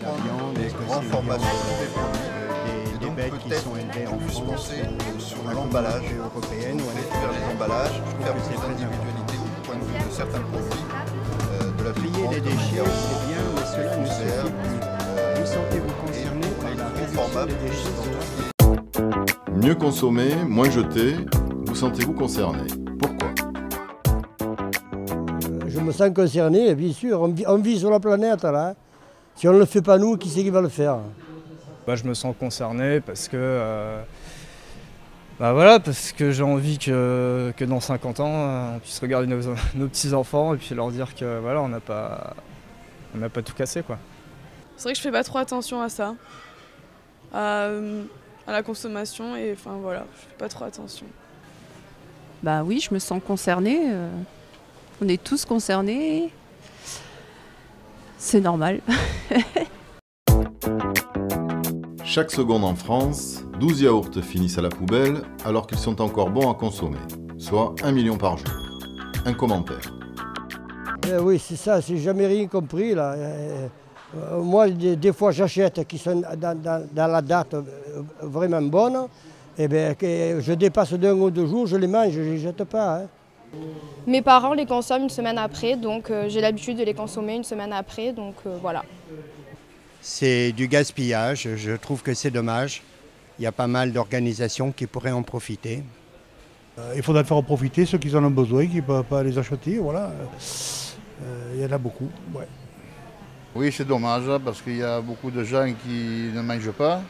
viande, des grandes formations des produits. des bêtes qui sont élevées en plus France, penser sur l'emballage européenne, faire les emballages, faire plus c'est très d'individualité du point de vue de certains produits, de la Trier les déchets, c'est bien, mais cela ne suffit plus. Vous sentez-vous concerné par la réduction des déchets? Mieux consommer, moins jeter, vous sentez-vous concerné? Pourquoi? Je me sens concerné, bien sûr. On vit sur la planète là. Si on ne le fait pas nous, qui c'est qui va le faire? Je me sens concerné parce que parce que j'ai envie que dans 50 ans, on puisse regarder nos petits-enfants et puis leur dire que voilà, on n'a pas tout cassé, quoi. C'est vrai que je fais pas trop attention à ça, à la consommation, et enfin voilà, je fais pas trop attention. Bah oui, je me sens concernée. On est tous concernés. C'est normal. Chaque seconde en France, 12 yaourts finissent à la poubelle alors qu'ils sont encore bons à consommer, soit 1 million par jour. Un commentaire. Oui, c'est ça, j'ai jamais rien compris là. Moi, des fois, j'achète qui sont dans la date vraiment bonne. Et bien, je dépasse d'un ou deux jours, je les mange, je ne les jette pas. Hein. Mes parents les consomment une semaine après, donc j'ai l'habitude de les consommer une semaine après, donc voilà. C'est du gaspillage, je trouve que c'est dommage. Il y a pas mal d'organisations qui pourraient en profiter. Il faudrait faire en profiter ceux qui en ont besoin, qui ne peuvent pas les acheter, voilà. Il y en a beaucoup, ouais. Oui, c'est dommage parce qu'il y a beaucoup de gens qui ne mangent pas.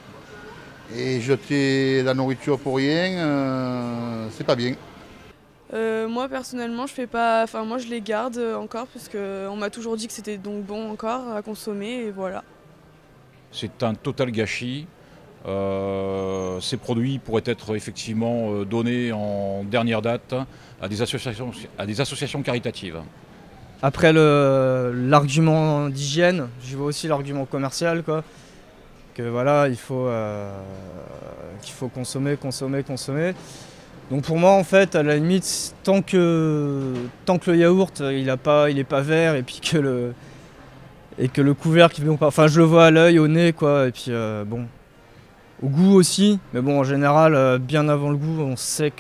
Et jeter la nourriture pour rien, c'est pas bien. Moi personnellement, je fais pas, moi je les garde encore parce qu'on m'a toujours dit que c'était donc bon encore à consommer, et voilà. C'est un total gâchis. Ces produits pourraient être effectivement donnés en dernière date à des associations caritatives. Après l'argument d'hygiène, j'y vois aussi l'argument commercial, quoi. Que voilà, qu'il faut consommer. Donc pour moi, en fait, à la limite, tant que le yaourt il est pas vert, et puis que le couvercle, enfin je le vois à l'œil, au nez, quoi, et puis bon, au goût aussi, mais bon, en général, bien avant le goût, on sait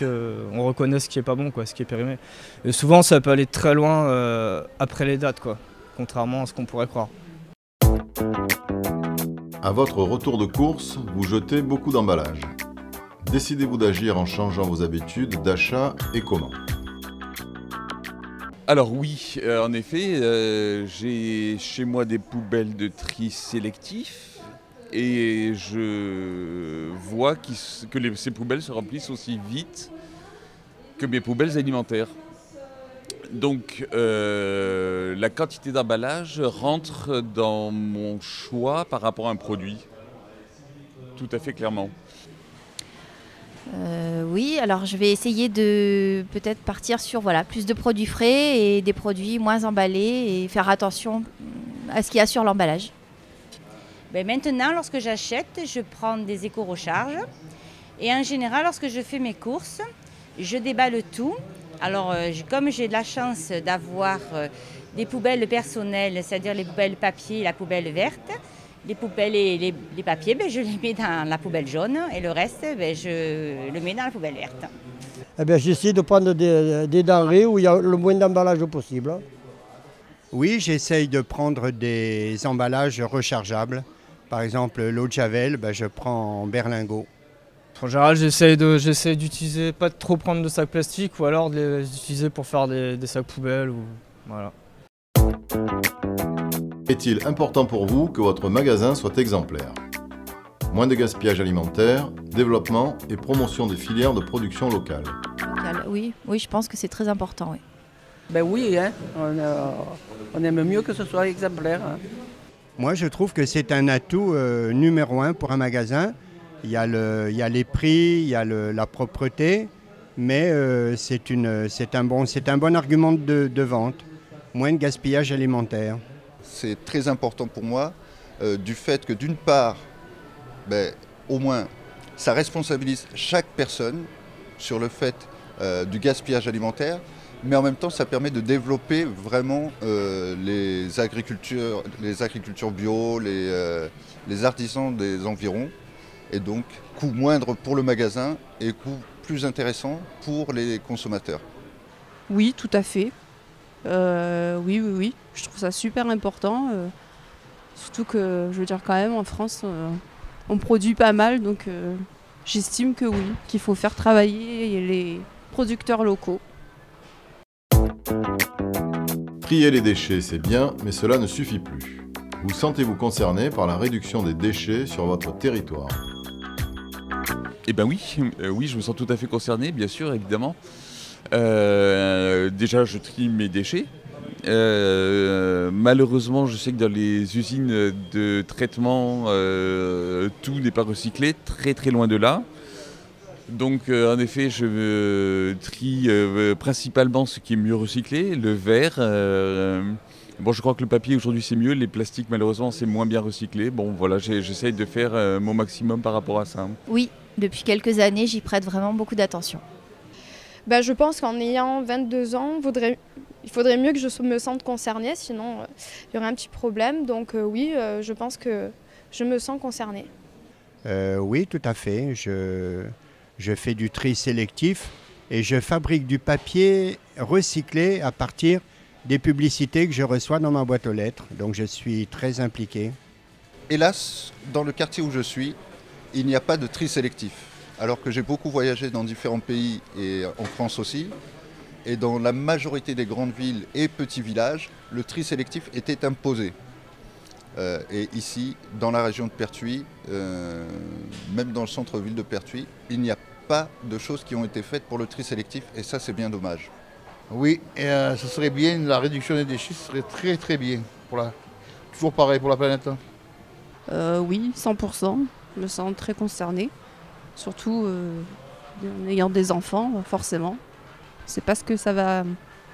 on reconnaît ce qui est pas bon, quoi, ce qui est périmé. Et souvent, ça peut aller très loin après les dates, quoi, contrairement à ce qu'on pourrait croire. À votre retour de course, vous jetez beaucoup d'emballages. Décidez-vous d'agir en changeant vos habitudes d'achat et comment? Alors oui, en effet, j'ai chez moi des poubelles de tri sélectif et je vois que ces poubelles se remplissent aussi vite que mes poubelles alimentaires. Donc la quantité d'emballage rentre dans mon choix par rapport à un produit, tout à fait clairement. Oui, alors je vais essayer de peut-être partir sur plus de produits frais et des produits moins emballés et faire attention à ce qu'il y a sur l'emballage. Maintenant, lorsque j'achète, je prends des éco-recharges et en général, lorsque je fais mes courses, je déballe tout. Alors, comme j'ai de la chance d'avoir des poubelles personnelles, c'est-à-dire les poubelles papier et la poubelle verte, les poubelles et les papiers, je les mets dans la poubelle jaune et le reste, je le mets dans la poubelle verte. J'essaie de prendre des denrées où il y a le moins d'emballage possible. Oui, j'essaye de prendre des emballages rechargeables. Par exemple, l'eau de Javel, je prends en berlingot. En général, j'essaie d'utiliser, pas de trop prendre de sacs plastiques, ou alors de les utiliser pour faire des sacs poubelles. Voilà. Est-il important pour vous que votre magasin soit exemplaire? Moins de gaspillage alimentaire, développement et promotion des filières de production locale. Oui, je pense que c'est très important. Oui. Oui, hein, on aime mieux que ce soit exemplaire. Hein. Moi, je trouve que c'est un atout numéro 1 pour un magasin. Il y a les prix, il y a la propreté, mais c'est un bon argument de vente. Moins de gaspillage alimentaire. C'est très important pour moi, du fait que d'une part, au moins, ça responsabilise chaque personne sur le fait du gaspillage alimentaire, mais en même temps ça permet de développer vraiment les agricultures bio, les artisans des environs, et donc coût moindre pour le magasin et coût plus intéressant pour les consommateurs. Oui, tout à fait. Oui. Je trouve ça super important. Surtout que, je veux dire, quand même, en France, on produit pas mal. Donc, j'estime que oui, qu'il faut faire travailler les producteurs locaux. Trier les déchets, c'est bien, mais cela ne suffit plus. Vous sentez-vous concerné par la réduction des déchets sur votre territoire? Eh bien oui, je me sens tout à fait concerné, bien sûr, évidemment. Déjà, je trie mes déchets. Malheureusement, je sais que dans les usines de traitement, tout n'est pas recyclé, très très loin de là. Donc en effet, je trie principalement ce qui est mieux recyclé, le verre. Bon, je crois que le papier aujourd'hui c'est mieux, les plastiques malheureusement c'est moins bien recyclé. Bon voilà, j'essaye de faire mon maximum par rapport à ça. Oui, depuis quelques années, j'y prête vraiment beaucoup d'attention. Je pense qu'en ayant 22 ans, il faudrait mieux que je me sente concernée, sinon il y aurait un petit problème. Donc oui, je pense que je me sens concernée. Oui, tout à fait. Je fais du tri sélectif et je fabrique du papier recyclé à partir des publicités que je reçois dans ma boîte aux lettres. Donc je suis très impliqué. Hélas, dans le quartier où je suis, il n'y a pas de tri sélectif. Alors que j'ai beaucoup voyagé dans différents pays et en France aussi. Et dans la majorité des grandes villes et petits villages, le tri sélectif était imposé. Et ici, dans la région de Pertuis, même dans le centre-ville de Pertuis, il n'y a pas de choses qui ont été faites pour le tri sélectif et ça c'est bien dommage. Oui, et ce serait bien, la réduction des déchets serait très très bien. Toujours pareil pour la planète. Oui, 100%. Je me sens très concernée. Surtout en ayant des enfants, forcément. C'est pas ce que ça va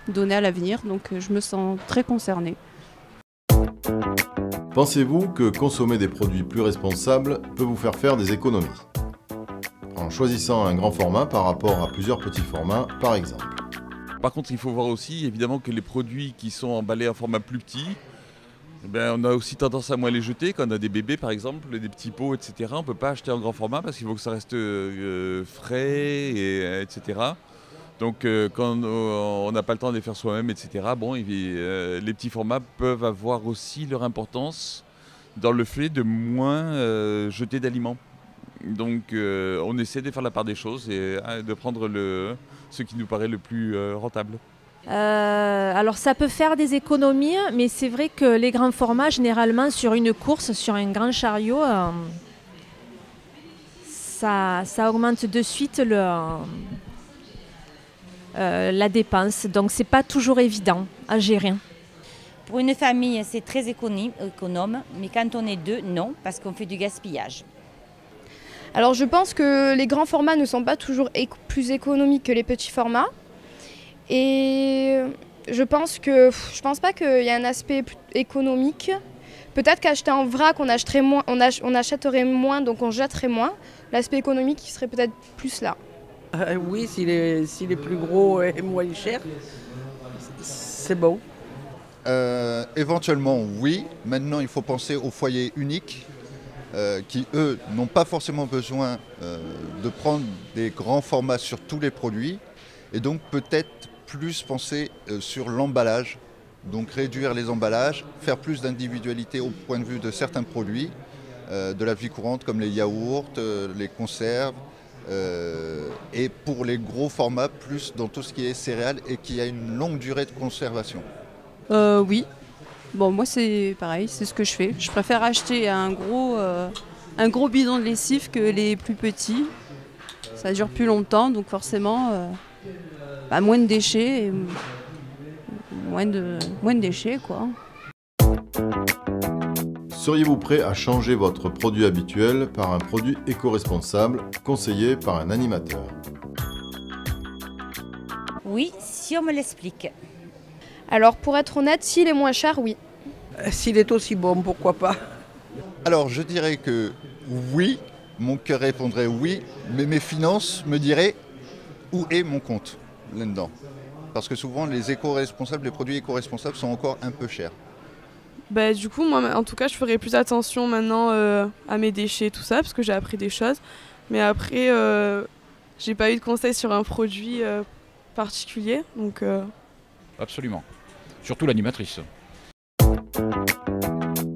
donner à l'avenir, donc je me sens très concernée. Pensez-vous que consommer des produits plus responsables peut vous faire des économies? En choisissant un grand format par rapport à plusieurs petits formats, par exemple. Par contre, il faut voir aussi évidemment que les produits qui sont emballés en format plus petit, on a aussi tendance à moins les jeter. Quand on a des bébés par exemple, des petits pots, etc. On ne peut pas acheter en grand format parce qu'il faut que ça reste frais, etc. Donc quand on n'a pas le temps de les faire soi-même, etc. Les petits formats peuvent avoir aussi leur importance dans le fait de moins jeter d'aliments. Donc on essaie de faire la part des choses et de prendre ce qui nous paraît le plus rentable. Alors ça peut faire des économies, mais c'est vrai que les grands formats, généralement sur une course, sur un grand chariot, ça augmente de suite la dépense. Donc c'est pas toujours évident à gérer. Pour une famille, c'est très économe, mais quand on est deux, non, parce qu'on fait du gaspillage. Alors je pense que les grands formats ne sont pas toujours plus économiques que les petits formats. Et je pense pas qu'il y a un aspect économique. Peut-être qu'acheter en vrac, on achèterait moins, donc on jetterait moins. L'aspect économique qui serait peut-être plus là. Oui, s'il est plus gros et moins cher, c'est bon. Éventuellement, oui. Maintenant, il faut penser aux foyers uniques qui, eux, n'ont pas forcément besoin de prendre des grands formats sur tous les produits. Et donc, peut-être plus penser sur l'emballage. Donc, réduire les emballages, faire plus d'individualité au point de vue de certains produits de la vie courante, comme les yaourts, les conserves. Et pour les gros formats, plus dans tout ce qui est céréales et qui a une longue durée de conservation. Oui. Bon, moi c'est pareil, c'est ce que je fais. Je préfère acheter un gros bidon de lessive que les plus petits. Ça dure plus longtemps, donc forcément moins de déchets, et moins de déchets quoi. Seriez-vous prêt à changer votre produit habituel par un produit éco-responsable conseillé par un animateur? Oui, si on me l'explique. Alors pour être honnête, s'il est moins cher, oui. S'il est aussi bon, pourquoi pas? Alors je dirais que oui, mon cœur répondrait oui, mais mes finances me diraient où est mon compte là-dedans. Parce que souvent, les produits éco-responsables sont encore un peu chers. Bah, du coup, moi, en tout cas, je ferai plus attention maintenant à mes déchets et tout ça, parce que j'ai appris des choses. Mais après, j'ai pas eu de conseils sur un produit particulier. Donc, Absolument. Surtout l'animatrice.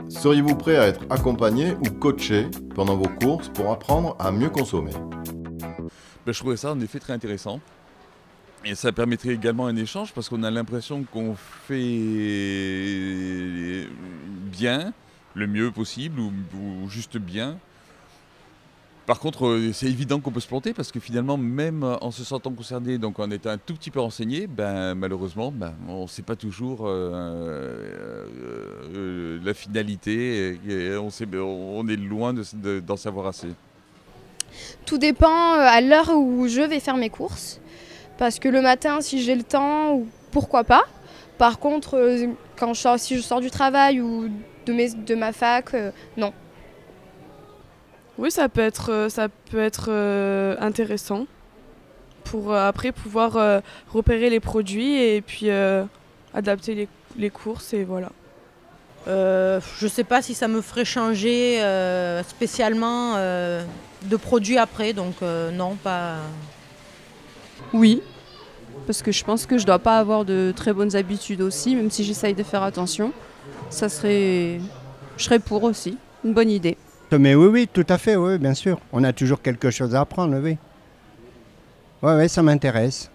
Seriez-vous prêt à être accompagné ou coaché pendant vos courses pour apprendre à mieux consommer? Je trouvais ça en effet très intéressant. Et ça permettrait également un échange parce qu'on a l'impression qu'on fait bien, le mieux possible ou juste bien. Par contre, c'est évident qu'on peut se planter parce que finalement, même en se sentant concerné, donc en étant un tout petit peu renseigné, malheureusement, on ne sait pas toujours la finalité et on est loin d'en savoir assez. Tout dépend à l'heure où je vais faire mes courses. Parce que le matin, si j'ai le temps, pourquoi pas. Par contre, si je sors du travail ou de ma fac, non. oui, ça peut être intéressant pour après pouvoir repérer les produits et puis adapter les courses et voilà. Je ne sais pas si ça me ferait changer spécialement de produits après, donc non, pas... Oui, parce que je pense que je dois pas avoir de très bonnes habitudes aussi, même si j'essaye de faire attention. Je serais pour aussi, une bonne idée. Mais oui, tout à fait, oui, bien sûr. On a toujours quelque chose à apprendre, oui. Oui, ça m'intéresse.